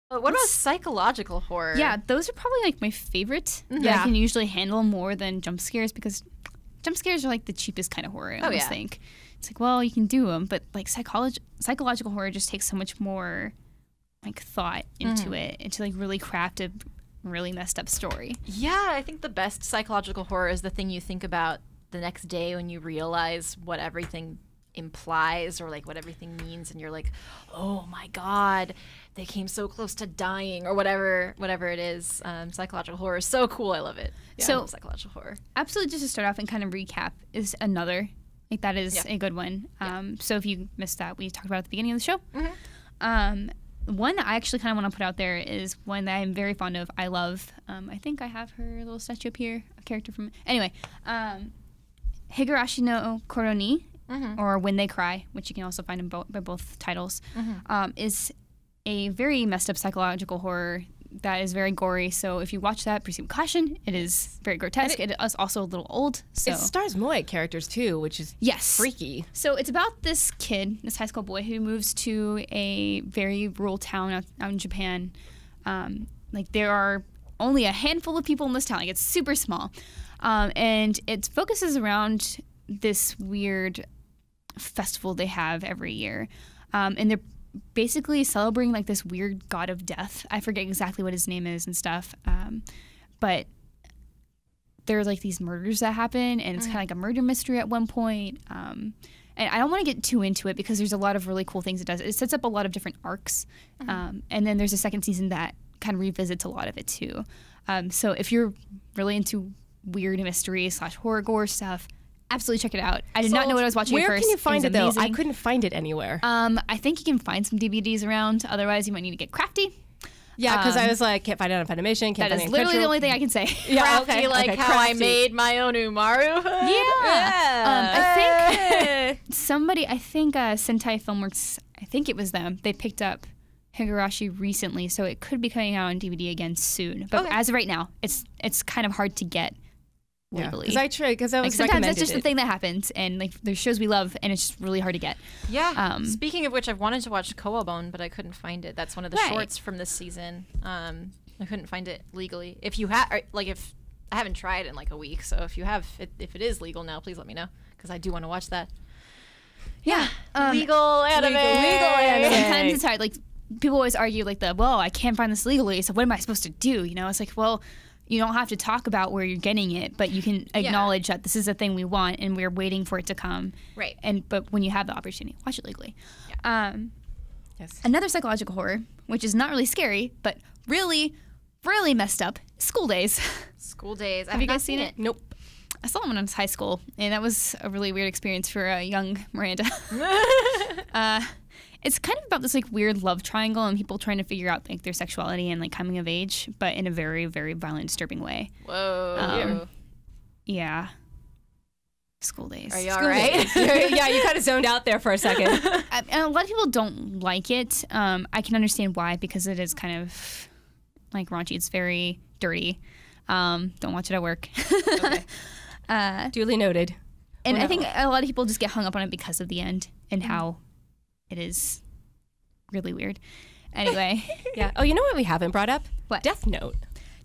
What about psychological horror? Yeah, those are probably like my favorite. Mhm. That I can usually handle more than jump scares because jump scares are like the cheapest kind of horror. I always think it's like, well, you can do them, but like psychological horror just takes so much more like thought into it, and to like really craft a really messed up story. Yeah, I think the best psychological horror is the thing you think about the next day when you realize what everything implies or like what everything means, and you're like, oh my god, they came so close to dying, or whatever it is. Psychological horror is so cool. I love it. Yeah, So- I love psychological horror. Absolutely, just to start off and kind of recap, is another. Like that is a good one. So if you missed that, we talked about it at the beginning of the show. One I actually kind of want to put out there is one that I'm very fond of. I love. I think I have her little statue up here, a character from. Anyway, Higurashi no Koro ni, or When They Cry, which you can also find in by both titles, is a very messed up psychological horror that is very gory. So if you watch that, proceed with caution. It is very grotesque. It is also a little old. So It stars Moai characters too, which is freaky. So it's about this kid, this high school boy, who moves to a very rural town out in Japan. Like there are only a handful of people in this town. Like it's super small, and it focuses around this weird festival they have every year, and they're basically celebrating like this weird god of death. I forget exactly what his name is and stuff, but there's like these murders that happen, and it's kind of like a murder mystery at one point. And I don't want to get too into it because there's a lot of really cool things it does. It sets up a lot of different arcs, and then there's a second season that kind of revisits a lot of it too. So if you're really into weird mystery / horror gore stuff, absolutely check it out. I did not know what I was watching at first. Where can you find it, though? amazing. I couldn't find it anywhere. I think you can find some DVDs around. Otherwise, you might need to get crafty. Yeah, because I was like, can't find it on Funimation. Can't That find is it on literally Crunchyroll. the only thing I can say. Yeah, Crafty, like how I made my own Umaru hood. I think Sentai Filmworks, I think it was them, they picked up Higurashi recently, so it could be coming out on DVD again soon. But as of right now, it's kind of hard to get legally. Because I was sometimes that's just the thing that happens, and like there's shows we love, and it's just really hard to get. Yeah. Speaking of which, I've wanted to watch Koabone, but I couldn't find it. That's one of the shorts from this season. I couldn't find it legally. If you have, if I haven't tried in like a week, so if you have, if it is legal now, please let me know because I do want to watch that. Yeah. Legal anime. Legal anime. Sometimes it's hard. Like people always argue, like I can't find this legally, so what am I supposed to do? You know, it's like, well, you don't have to talk about where you're getting it, but you can acknowledge that this is a thing we want and we're waiting for it to come. Right. But when you have the opportunity, watch it legally. Yeah. Yes. Another psychological horror, which is not really scary, but really, really messed up, School Days. School Days. Have you guys seen it? Nope. I saw it when I was high school, and that was a really weird experience for a young Miranda. It's kind of about this like weird love triangle and people trying to figure out like their sexuality and like coming of age, but in a very, very violent, disturbing way. Whoa. Yeah. School Days. Are you all right? Yeah, you kind of zoned out there for a second. And a lot of people don't like it. I can understand why, because it is kind of like raunchy. It's very dirty. Don't watch it at work. Okay. Duly noted. And I think a lot of people just get hung up on it because of the end and how it is really weird. Anyway. Yeah. Oh, you know what we haven't brought up? What? Death Note.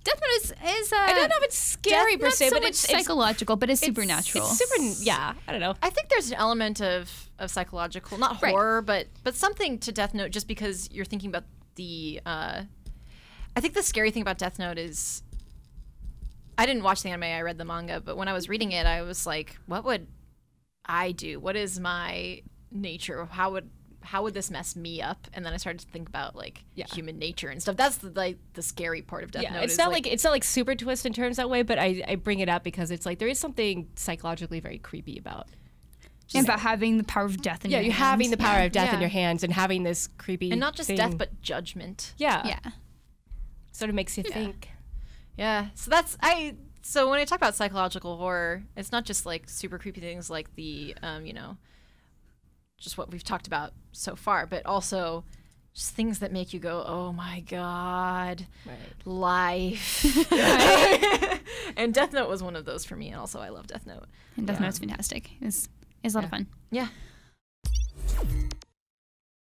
Death Note is I don't know if it's scary per se, not so but much it's psychological, but it's supernatural. It's super. Yeah. I don't know. I think there's an element of psychological, not horror, but something to Death Note, just because you're thinking about the. I think the scary thing about Death Note is, I didn't watch the anime. I read the manga, but when I was reading it, I was like, what would I do? What is my nature? How would this mess me up? And then I started to think about like human nature and stuff. That's the scary part of Death Note. It's not like super twist and turns that way, but I bring it up because it's like there is something psychologically very creepy about. And about having the power of death in your hands. Yeah, you having the power of death in your hands and having this creepy and not just thing. death, but judgment. Yeah. Sort of makes you think. Yeah. So when I talk about psychological horror, it's not just like super creepy things like the just what we've talked about so far, but also just things that make you go, oh my god, life. And Death Note was one of those for me, and also I love Death Note. And Death Note's fantastic. It's a lot of fun. Yeah.